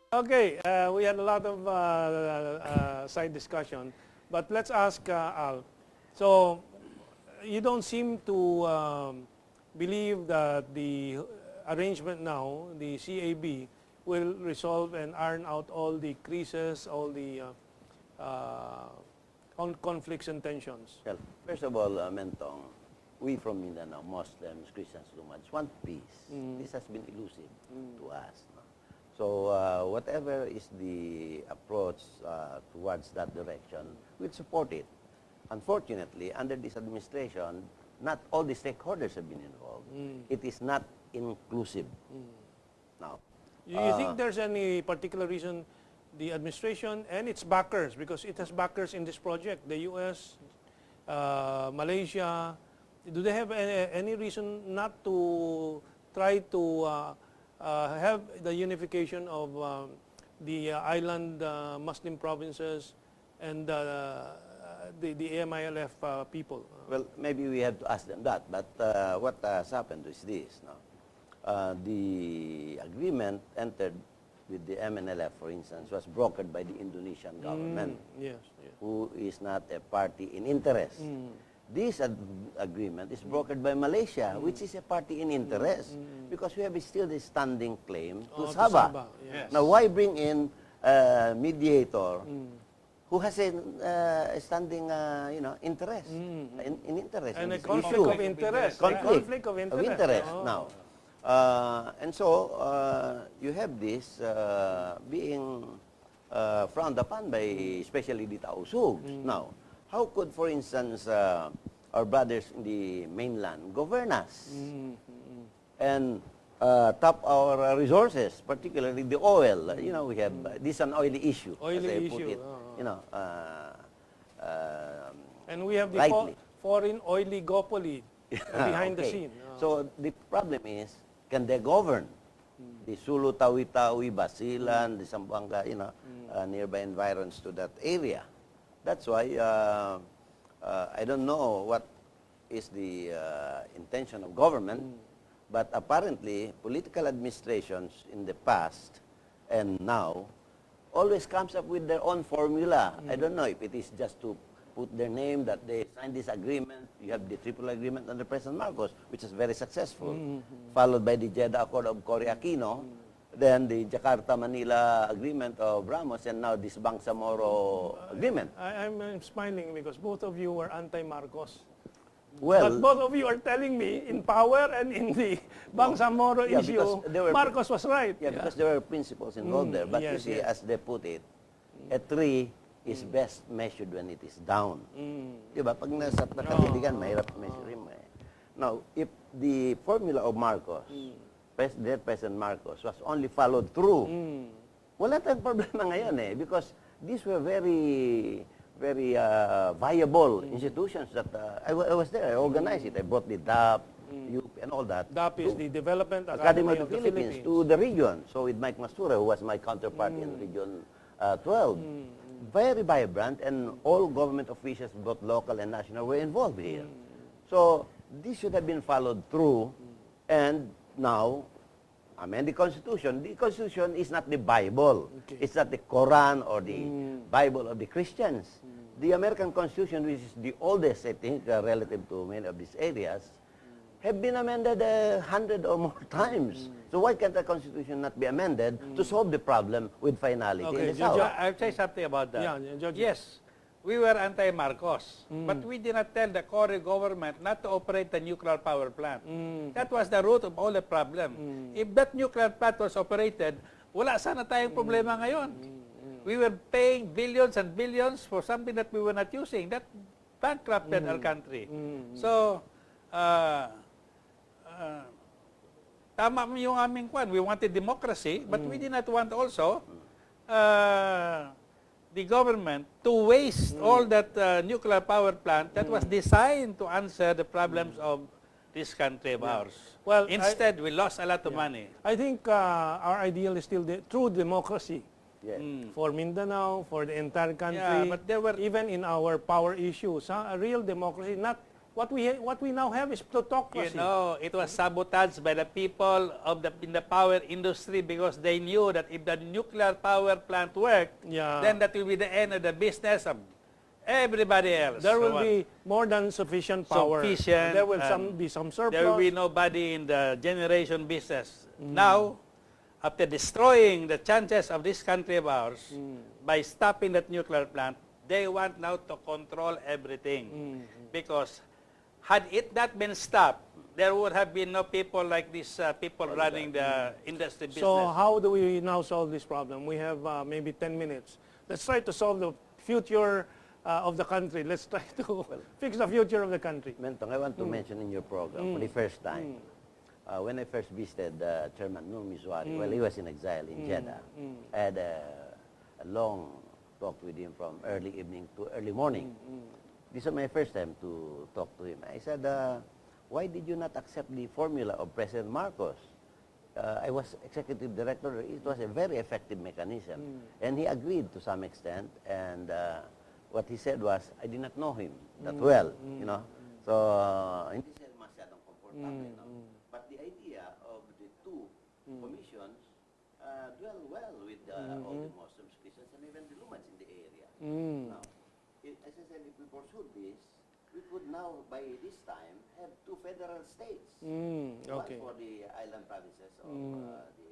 Okay, we had a lot of side discussion, but let's ask Al. So, you don't seem to believe that the arrangement now, the CAB, will resolve and iron out all the crises, all the conflicts and tensions. Well, first of all, Mentong, we from Mindanao, Muslims, Christians, Lumans, want peace. This has been elusive to us. No? So whatever is the approach towards that direction, we'll support it. Unfortunately, under this administration, not all the stakeholders have been involved. It is not inclusive. Now, Do you think there's any particular reason the administration and its backers, because it has backers in this project, the U.S., Malaysia, do they have any reason not to try to have the unification of the island Muslim provinces and the AMILF people? well, maybe we have to ask them that. But what has happened is this. No? The agreement entered with the MNLF, for instance, was brokered by the Indonesian government, Yes, yes. who is not a party in interest. This agreement is brokered by Malaysia, which is a party in interest, because we have still the standing claim to Sabah. Yes. Now, why bring in a mediator who has a standing, interest, in interest And in a this conflict issue? of interest. Conflict of of interest. Oh. Now, and so you have this being frowned upon by especially the Tausug. Now, how could, for instance, our brothers in the mainland govern us and tap our resources, particularly the oil? You know, we have this is an oily issue, Oily as I put issue, it. You know, And we have the lightly. foreign oligopoly behind the Okay. scene. So the problem is, can they govern the Sulu, Tawi-Tawi, Basilan, the Zamboanga, nearby environs to that area? That's why I don't know what is the intention of government, but apparently political administrations in the past and now always comes up with their own formula. I don't know if it is just to put their name that they signed this agreement. You have the triple agreement under President Marcos, which is very successful, followed by the Jeddah Accord of Cory Aquino, then the Jakarta-Manila agreement of Ramos, and now this Bangsamoro agreement. I'm smiling because both of you were anti-Marcos. Well, But both of you are telling me in power and in the Bangsamoro yeah, issue, because there were- Marcos was right. yeah, because there are principles involved there. But you yes, see, yes. as they put it, a tree is best measured when it is down. Diba? Pag nasa nakatindigan, mahirap measure mo eh. Now, if the formula of Marcos, President Marcos, was only followed through, wala tayong problema ngayon eh. Because these were very viable institutions that I was there. I organized it. I brought the DAP, UP, and all that. DAP is the Development Academy Academy of the Philippines to the region. So with Mike Mastura, who was my counterpart in Region 12. Very vibrant, and all government officials, both local and national, were involved here. So this should have been followed through, and now, amend the Constitution. The Constitution is not the Bible. Okay. It's not the Quran or the Bible of the Christians. The American Constitution, which is the oldest, I think, relative to many of these areas, have been amended 100 or more times. So why can't the Constitution not be amended to solve the problem with finality Okay, in the South? I'll say something about that. Yeah, Judge. Yes, we were anti-Marcos, but we did not tell the Cory government not to operate the nuclear power plant. That was the root of all the problem. If that nuclear plant was operated, wala sana tayong problema ngayon. We were paying billions and billions for something that we were not using. That bankrupted our country. So, tama yung aming kwan. We wanted democracy, but we did not want also the government to waste all that nuclear power plant that was designed to answer the problems of this country of ours. Well, Instead, we lost a lot of money. I think our ideal is still true democracy Yes. for Mindanao, for the entire country, Yeah, but there were- even in our power issues. A real democracy, not What we now have is plutocracy. You know, it was sabotaged by the people of in the power industry because they knew that if the nuclear power plant worked, Yeah. then that will be the end of the business of everybody else. There will So, be more than sufficient power. Sufficient, There will and be some surplus. there will be nobody in the generation business. Now, after destroying the chances of this country of ours by stopping that nuclear plant, they want now to control everything. Because had it not been stopped, there would have been no people like these people running the industry business. So how do we now solve this problem? We have maybe 10 minutes. Let's try to solve the future of the country. Let's try to fix the future of the country. Mentong, I want to mention in your program for the first time, when I first visited Chairman Nur Miswari, well, he was in exile in Jeddah. I had a long talk with him from early evening to early morning. This was my first time to talk to him. I said, why did you not accept the formula of President Marcos? I was executive director. It was a very effective mechanism. And he agreed to some extent. And what he said was, I did not know him that well, you know. So, hindi siya masyadong komportable, no? But the idea of the two commissions dwell well with all the Muslims, Christians, and even the Lumans in the area. Now, as I said, if we pursued this, we could now, by this time, have two federal states. Okay. One for the island provinces of the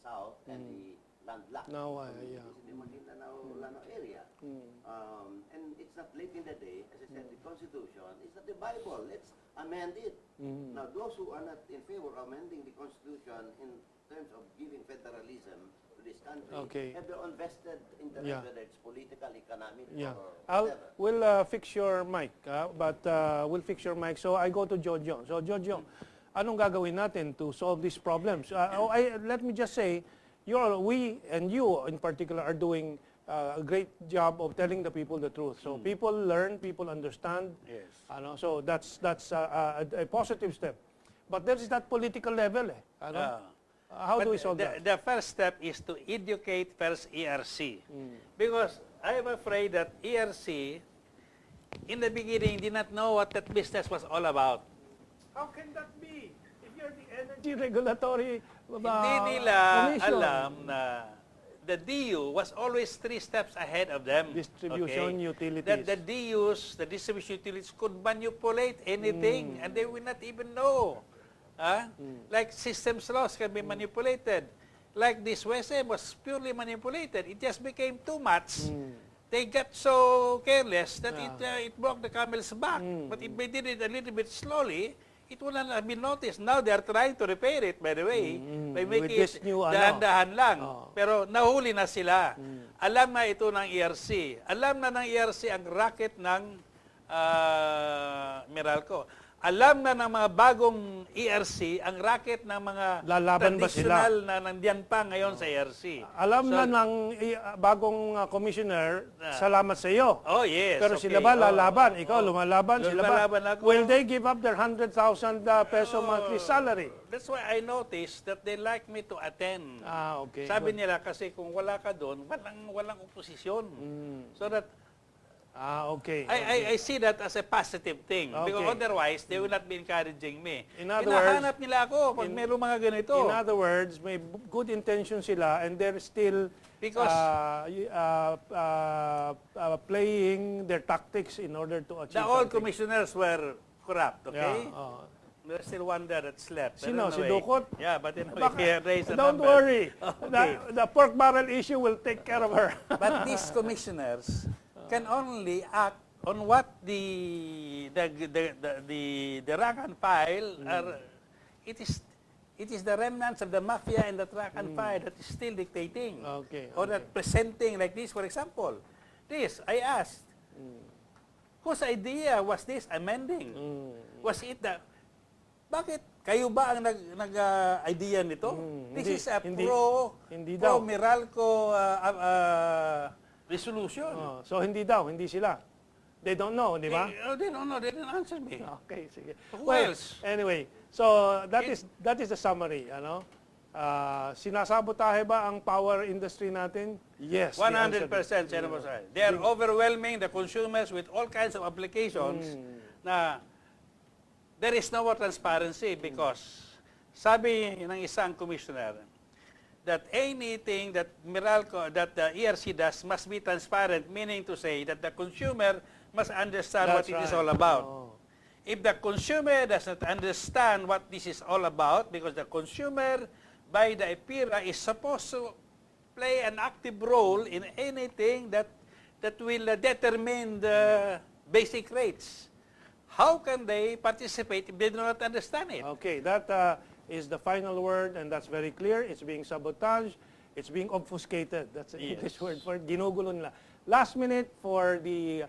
south and the landlocked. Now, This is the Maguindanao area. And it's not late in the day. As I said, the Constitution is not the Bible. Let's amend it. Now, those who are not in favor of amending the Constitution in terms of giving federalism to this country have their own vested interest, whether it's political, economic, or whatever. We'll fix your mic, we'll fix your mic. So I go to Jojo. So Jojo, anong gagawin natin to solve these problems? Let me just say, we and you in particular are doing a great job of telling the people the truth. So people learn, people understand. Yes. So that's a positive step. But there is that political level. How do we solve that? The first step is to educate first ERC. Because I'm afraid that ERC, in the beginning, did not know what that business was all about. How can that be? If you're the energy regulatory Hindi nila commission. alam na the DU was always 3 steps ahead of them. Distribution utilities. That the DUs, the distribution utilities, could manipulate anything and they will not even know. Like systems laws can be manipulated. Like this WSM was purely manipulated. It just became too much. They got so careless that it broke the camel's back. But if they did it a little bit slowly, it would not have been noticed. Now they are trying to repair it, by the way. By making it dahan-dahan lang. Pero nahuli na sila. Alam na ito ng ERC. Alam na ng ERC ang racket ng Meralco. Alam na ng mga bagong ERC ang racket ng mga Lalaban ba sila? traditional na nandiyan pa ngayon sa ERC. Alam na ng bagong commissioner, salamat sa iyo. Oh, yes. Pero okay. sila ba lalaban? Ikaw lumalaban? Sila ba? Lumalaban ako. Will they give up their 100,000 peso monthly salary? That's why I noticed that they like me to attend. Okay. Sabi nila kasi kung wala ka doon, walang oposisyon. So that Okay. I see that as a positive thing. Okay. Because otherwise, they will not be encouraging me. In other Hinahanap nila ako pag mayroong mga ganito. In other words, may good intention sila and they're still Because playing their tactics in order to achieve the old something. commissioners were corrupt, okay? Yeah, There's still one there that slept. But Sino? Si anyway, Dukot? Yeah, but anyway, Baka- raise the Don't number. worry. Okay. The pork barrel issue will take care of her. But these commissioners can only act on what the rank and file are. It is the remnants of the mafia and the rank and file that is still dictating. Okay, Or that presenting like this, for example. This, I asked, whose idea was this amending? Was it the, bakit kayo ba ang nag-idea nito? This is a hindi daw. pro-Meralco resolution. So hindi daw, hindi sila. They don't know, di ba? They don't know. They didn't answer me. Okay, sige. Who else? Anyway, so that is the summary, ano? Sinasabotahe ba ang power industry natin? Yes. 100%, Senator Bosay. They are overwhelming the consumers with all kinds of applications na there is no more transparency because sabi ng isang commissioner that anything that Meralco, that the ERC does must be transparent, meaning to say that the consumer must understand That's what it is right. all about. Oh. If the consumer does not understand what this is all about, because the consumer, by the EPIRA, is supposed to play an active role in anything that will determine the basic rates. How can they participate if they do not understand it? Okay, that is the final word, and that's very clear. It's being sabotaged. It's being obfuscated. That's the English word for it. Ginugulo nila. Last minute for the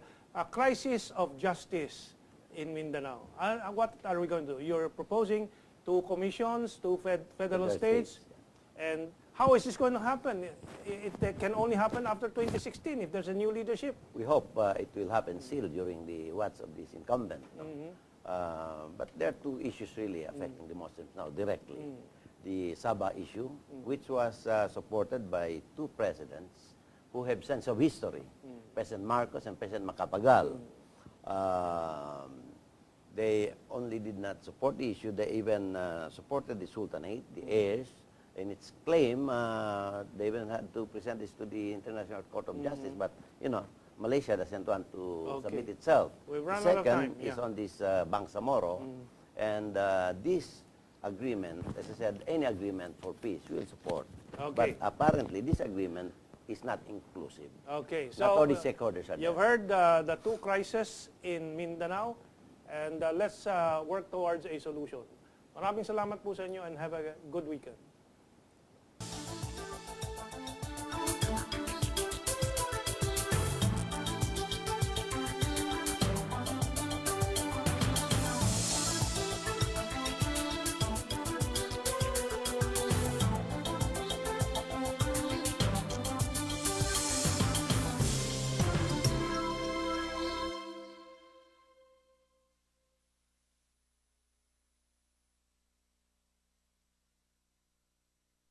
crisis of justice in Mindanao. What are we going to do? You're proposing 2 commissions, 2 federal states, and how is this going to happen? It can only happen after 2016 if there's a new leadership. We hope it will happen still during the watch of this incumbent. No? But there are 2 issues really affecting the Muslims now directly. The Sabah issue, which was supported by 2 presidents who have sense of history, President Marcos and President Macapagal. They only did not support the issue, they even supported the Sultanate, the heirs, in its claim. They even had to present this to the International Court of Justice, but, you know, Malaysia doesn't want to submit itself. We've run The out of time. second is on this Bangsamoro, and this agreement, as I said, any agreement for peace we will support. Okay. But apparently, this agreement is not inclusive. Okay, Not so all the stakeholders are you've there. heard the 2 crises in Mindanao, and let's work towards a solution. Maraming salamat po sa inyo and have a good weekend.